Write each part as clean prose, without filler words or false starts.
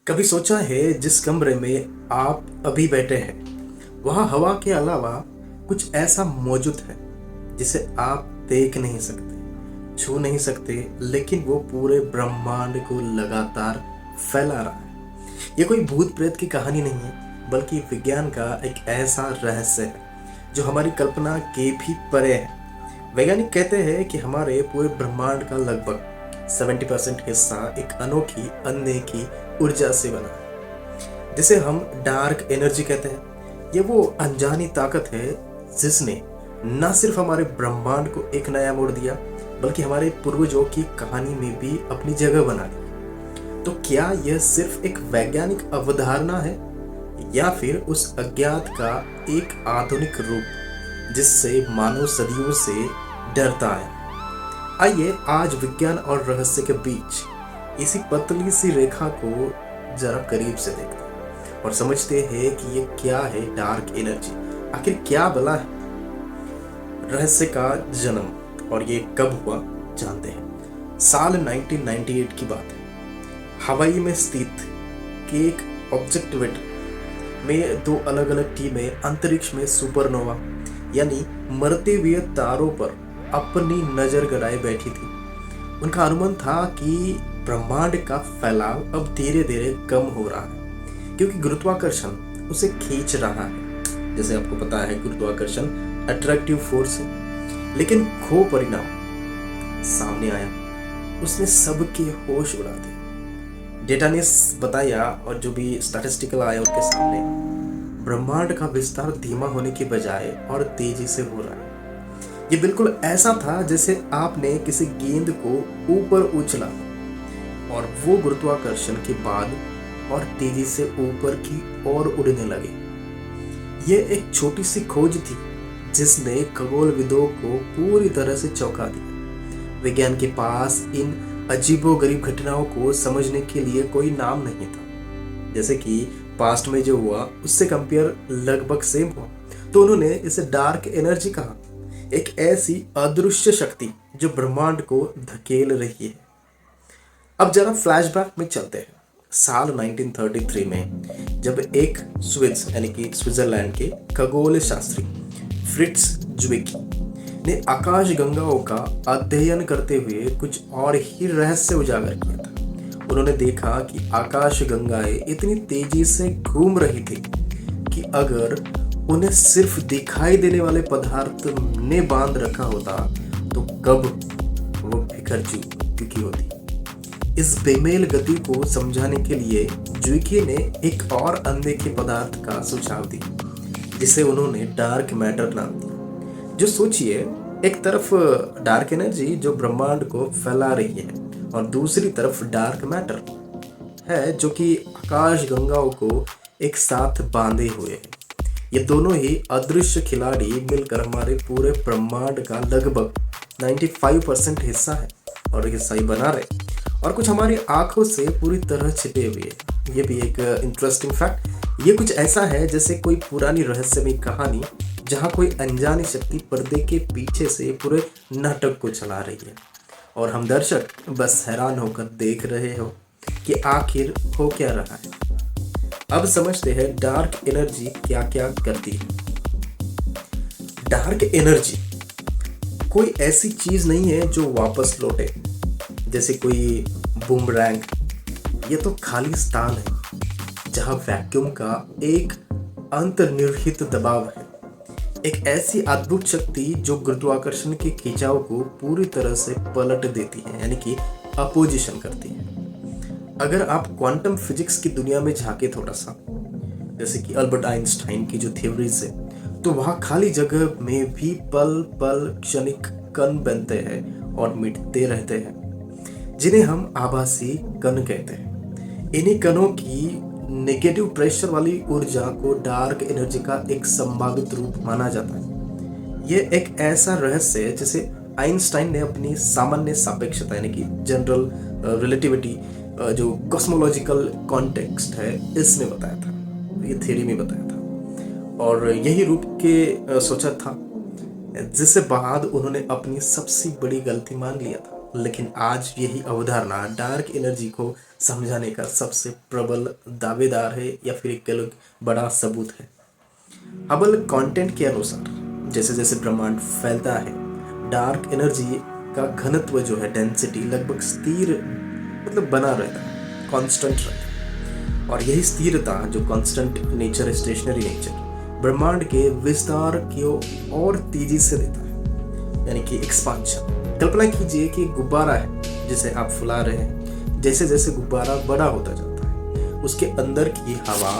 कभी सोचा है जिस कमरे में आप अभी बैठे हैं वहाँ हवा के अलावा कुछ ऐसा मौजूद है जिसे आप देख नहीं सकते, छू नहीं सकते, लेकिन वो पूरे ब्रह्मांड को लगातार फैला रहा है। ये कोई भूत प्रेत की कहानी नहीं है, बल्कि विज्ञान का एक ऐसा रहस्य है जो हमारी कल्पना के भी परे है। वैज्ञानिक कहते हैं कि हमारे पूरे ब्रह्मांड का लगभग 70% हिस्सा एक अनोखी अनदेखी ऊर्जा से बना है, जिसे हम डार्क एनर्जी कहते हैं। ये वो अनजानी ताकत है जिसने न सिर्फ हमारे ब्रह्मांड को एक नया मोड़ दिया, बल्कि हमारे पूर्वजों की कहानी में भी अपनी जगह बना ली। तो क्या यह सिर्फ एक वैज्ञानिक अवधारणा है या फिर उस अज्ञात का एक आधुनिक रूप जिससे मानव सदियों से डरता है? आइए आज विज्ञान और रहस्य के बीच इसी पतली सी रेखा को जरा करीब से देखते हैं और समझते हैं कि ये क्या है डार्क एनर्जी, आखिर क्या बला है। रहस्य का जन्म और ये कब हुआ जानते हैं। साल 1998 की बात है। हवाई में स्थित केक ऑब्जर्वेटरी में दो अलग अलग टीमें अंतरिक्ष में सुपरनोवा यानी मरते हुए तारों पर अपनी नजर गड़ाए बैठी थी। उनका अनुमान था कि ब्रह्मांड का फैलाव अब धीरे धीरे कम हो रहा है, क्योंकि गुरुत्वाकर्षण उसे खींच रहा है। जैसे आपको पता है गुरुत्वाकर्षण अट्रैक्टिव फोर्स है, लेकिन खो परिणाम सामने आया, उसने सबके होश उड़ा दिए। डेटा ने बताया और जो भी स्टैटिस्टिकल आया उनके सामने, ब्रह्मांड का विस्तार धीमा होने के बजाय और तेजी से हो रहा है। ये बिल्कुल ऐसा था जैसे आपने किसी गेंद को ऊपर उछला और वो गुरुत्वाकर्षण के बाद और तेजी से ऊपर की ओर उड़ने लगे। ये एक छोटी सी खोज थी जिसने खगोलविदों को पूरी तरह से चौंका दिया। विज्ञान के पास इन अजीबोगरीब घटनाओं को समझने के लिए कोई नाम नहीं था। जैसे कि पास्ट में जो हुआ उससे कंपेयर लगभग सेम हुआ, तो उन्होंने इसे डार्क एनर्जी कहा, एक ऐसी अदृश्य शक्ति जो ब्रह्मांड को धकेल रही है। अब जरा फ्लैशबैक में चलते हैं। साल 1933 में जब एक स्विस यानी कि स्विट्जरलैंड के खगोल शास्त्री फ्रिट्ज ज्विकी ने आकाश गंगाओं का अध्ययन करते हुए कुछ और ही रहस्य उजागर किया था। उन्होंने देखा कि आकाश गंगाएं इतनी तेजी से घूम रही थी कि अगर उन्हें सिर्फ दिखाई देने वाले पदार्थ ने बांध रखा होता तो कब वो बिखर चुकी होती। इस बेमेल गति को समझाने के लिए ज्विकी ने एक और अनदेखे पदार्थ का सुझाव दिया, जिसे उन्होंने डार्क मैटर नाम दिया। जो सोचिए, एक तरफ डार्क एनर्जी जो ब्रह्मांड को फैला रही है और दूसरी तरफ डार्क मैटर है जो कि आकाश गंगाओं को एक साथ बांधे हुए है। ये दोनों ही अदृश्य खिलाड़ी मिलकर हमारे पूरे ब्रह्मांड का लगभग 95% हिस्सा है और हिस्सा ही बना रहे, और कुछ हमारी आंखों से पूरी तरह छिपे हुए हैं। ये भी एक इंटरेस्टिंग फैक्ट। ये कुछ ऐसा है जैसे कोई पुरानी रहस्यमय कहानी जहाँ कोई अनजानी शक्ति पर्दे के पीछे से पूरे नाटक को चला रही है और हम दर्शक बस हैरान होकर देख रहे हो कि आखिर हो क्या रहा है। अब समझते हैं डार्क एनर्जी क्या क्या करती है। डार्क एनर्जी कोई ऐसी चीज नहीं है जो वापस लौटे, जैसे कोई बूमरैंग। ये तो खाली स्थान है जहां वैक्यूम का एक अंतर्निहित दबाव है, एक ऐसी अद्भुत शक्ति जो गुरुत्वाकर्षण के खिंचाव को पूरी तरह से पलट देती है, यानी कि अपोजिशन करती है। अगर आप क्वांटम फिजिक्स की दुनिया में झांके थोड़ा सा, जैसे कि अल्बर्ट आइंस्टाइन की जो थ्योरीज है, तो वहाँ खाली जगह में भी पल पल क्षणिक कण बनते हैं और मिटते रहते हैं, जिन्हें हम आभासी कण कहते हैं। इन्हीं कणों की नेगेटिव प्रेशर वाली ऊर्जा को डार्क एनर्जी का एक संभावित रूप माना जाता है। ये एक ऐसा रहस्य है जिसे आइंस्टाइन ने अपनी सामान्य सापेक्षता यानी कि जनरल रिलेटिविटी जो कॉस्मोलॉजिकल कॉन्टेक्स्ट है इसमें बताया था, ये थ्योरी में बताया था, और यही रूप के सोचा था, जिससे बाद उन्होंने अपनी सबसे बड़ी गलती मान लिया था। लेकिन आज यही अवधारणा डार्क एनर्जी को समझाने का सबसे प्रबल दावेदार है, या फिर एक कह लो बड़ा सबूत है। हबल कंटेंट के अनुसार जैसे जैसे ब्रह्मांड फैलता है, डार्क एनर्जी का घनत्व जो है, डेंसिटी, लगभग स्थिर मतलब बना रहता है, कांस्टेंट रहता है। और यही स्थिरता जो कांस्टेंट नेचर है, स्टेशनरी नेचर, ब्रह्मांड के विस्तार को और तेजी से देता है, यानी कि एक्सपांशन। कल्पना कीजिए कि गुब्बारा है जिसे आप फुला रहे हैं। जैसे जैसे गुब्बारा बड़ा होता जाता है, उसके अंदर की हवा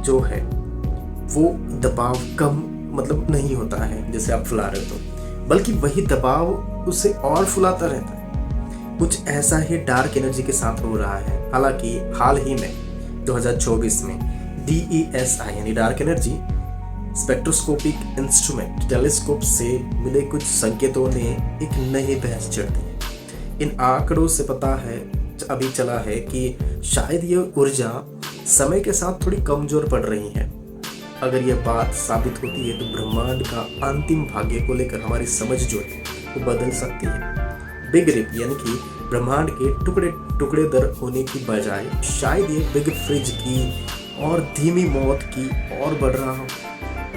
जो है वो दबाव कम मतलब नहीं होता है जैसे आप फुला रहे हो, तो बल्कि वही दबाव उसे और फुलाता रहता है। कुछ ऐसा ही डार्क एनर्जी के साथ हो रहा है। हालांकि हाल ही में 2024 में DESI यानी dark energy spectroscopic instrument telescope से मिले कुछ संकेतों ने एक नई बहस छेड़ दी। इन आंकड़ों से पता है अभी चला है कि शायद ये ऊर्जा समय के साथ थोड़ी कमजोर पड़ रही है। अगर यह बात साबित होती है तो ब्रह्मांड का अंतिम भाग्य को लेकर हमारी समझ जो है वो बदल सकती है। बिग रिप यानी कि ब्रह्मांड के टुकड़े टुकड़े दर होने की बजाय शायद ये बिग फ्रिज की और धीमी मौत की और बढ़ रहा हो।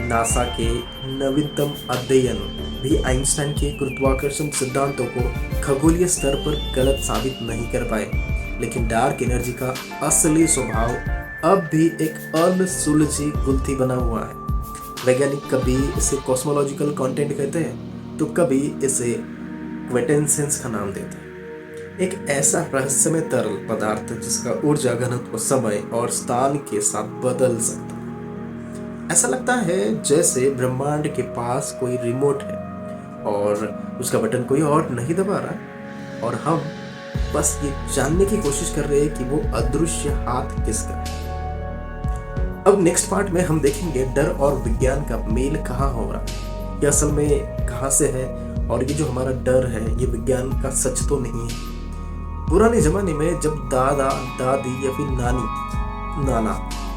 नासा के नवीनतम अध्ययन भी आइंस्टाइन के गुरुत्वाकर्षण सिद्धांतों को खगोलीय स्तर पर गलत साबित नहीं कर पाए, लेकिन डार्क एनर्जी का असली स्वभाव अब भी एक अनसुलझी गुत्थी बना हुआ है। वैज्ञानिक कभी इसे कॉस्मोलॉजिकल कंटेंट कहते हैं तो कभी इसे क्वेटेंसेंस का नाम देते हैं। एक ऐसा रहस्यमय तरल पदार्थ जिसका ऊर्जा घनत्व समय और स्थान के साथ बदल सकता है। ऐसा लगता है जैसे ब्रह्मांड के पास कोई रिमोट है और उसका बटन कोई और नहीं दबा रहा, और हम बस ये जानने की कोशिश कर रहे हैं कि वो अदृश्य हाथ किसका है। अब नेक्स्ट पार्ट में हम देखेंगे डर और विज्ञान का मेल कहाँ हो रहा है, ये असल में कहाँ से है, और ये जो हमारा डर है ये विज्ञान का सच तो नहीं है। पुराने जमाने में जब दादा दादी या फिर नानी नाना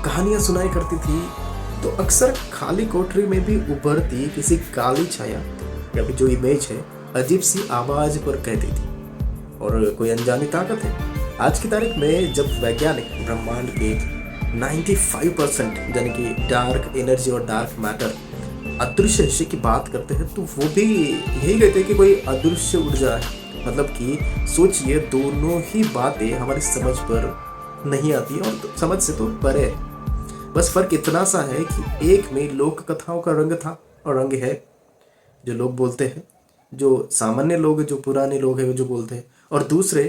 कहानियां सुनाई करती थी तो अक्सर खाली कोठरी में भी उभरती किसी काली छाया या फिर जो इमेज है अजीब सी आवाज पर कहती थी, और कोई अनजानी ताकत है। आज की तारीख में जब वैज्ञानिक ब्रह्मांड के 95% यानी कि डार्क एनर्जी और डार्क मैटर अदृश्य हिस्से की बात करते हैं तो वो भी यही कहते हैं कि कोई अदृश्य ऊर्जा है। मतलब कि सोचिए, दोनों ही बातें हमारी समझ पर नहीं आती और समझ से तो परे है। बस फर्क इतना सा है कि एक में लोक कथाओं का रंग था और रंग है जो लोग बोलते हैं, जो सामान्य लोग, जो पुराने लोग हैं जो बोलते हैं, और दूसरे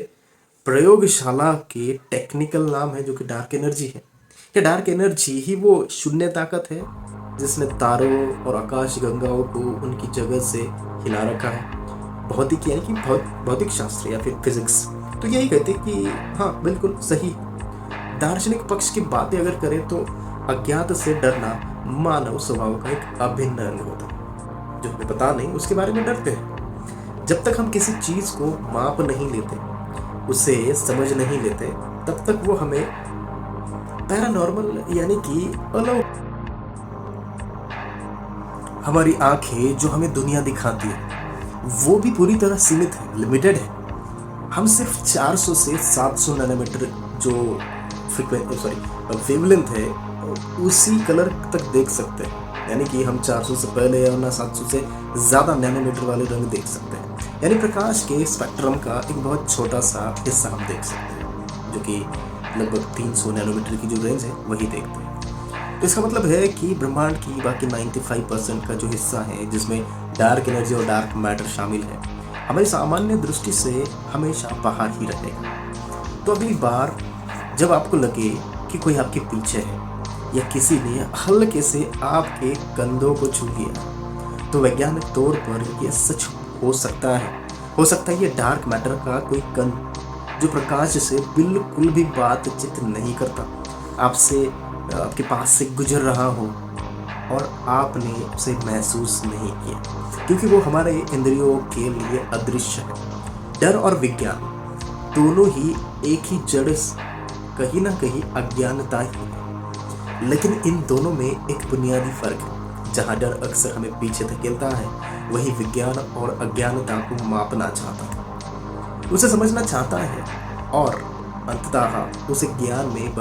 प्रयोगशाला के टेक्निकल नाम है जो कि डार्क एनर्जी है। ये डार्क एनर्जी ही वो शून्य ताकत है जिसने तारों और आकाश गंगाओं को उनकी जगह से हिला रखा है। भौतिकी यानी कि भौतिक शास्त्र या फिर फिजिक्स तो यही कहते हैं कि हाँ बिल्कुल सही। दार्शनिक पक्ष की बातें अगर करें तो अज्ञात से डरना मानव स्वभाव का एक अभिन्न अंग होता है। जो हमें पता नहीं उसके बारे में डरते हैं। जब तक हम kiसी चीज को माप नहीं लेते, उसे समझ नहीं लेते, तब तक वो हमें पैरानॉर्मल यानी कि अलौकिक। हमारी आंखें जो हमें दुनिया दिखाती है वो भी पूरी तरह सीमित है, लिमिटेड है। हम सिर्फ 400 से 700 नैनोमीटर जो वेवलेंथ है उसी कलर तक देख सकते हैं, यानी कि हम 400 से पहले या ना 700 से ज़्यादा नैनोमीटर वाले रंग देख सकते हैं। यानी प्रकाश के स्पेक्ट्रम का एक बहुत छोटा सा हिस्सा हम देख सकते हैं, जो कि लगभग 300 नैनोमीटर की जो रेंज है वही देखते हैं। तो इसका मतलब है कि ब्रह्मांड की बाकी 95% का जो हिस्सा है जिसमें डार्क एनर्जी और डार्क मैटर शामिल है, हमारी सामान्य दृष्टि से हमेशा बाहर ही रहेगा। तो अगली बार जब आपको लगे कि कोई आपके पीछे है या किसी ने हल्के से आपके कंधों को छू लिया, तो वैज्ञानिक तौर पर यह सच हो सकता है। हो सकता है ये डार्क मैटर का कोई कण जो प्रकाश से बिल्कुल भी बातचीत नहीं करता, आपके पास से गुजर रहा हो और आपने उसे महसूस नहीं किया, क्योंकि वो हमारे इंद्रियों के लिए अदृश्य है। डर और विज्ञान दोनों ही एक ही जड़ कहीं ना कहीं अज्ञानता ही है, लेकिन इन दोनों में एक बुनियादी फर्क है। जहाँ डर अक्सर हमें पीछे धकेलता है, वही विज्ञान और अज्ञानता को मापना चाहता था, उसे समझना चाहता है और अंततः उसे ज्ञान में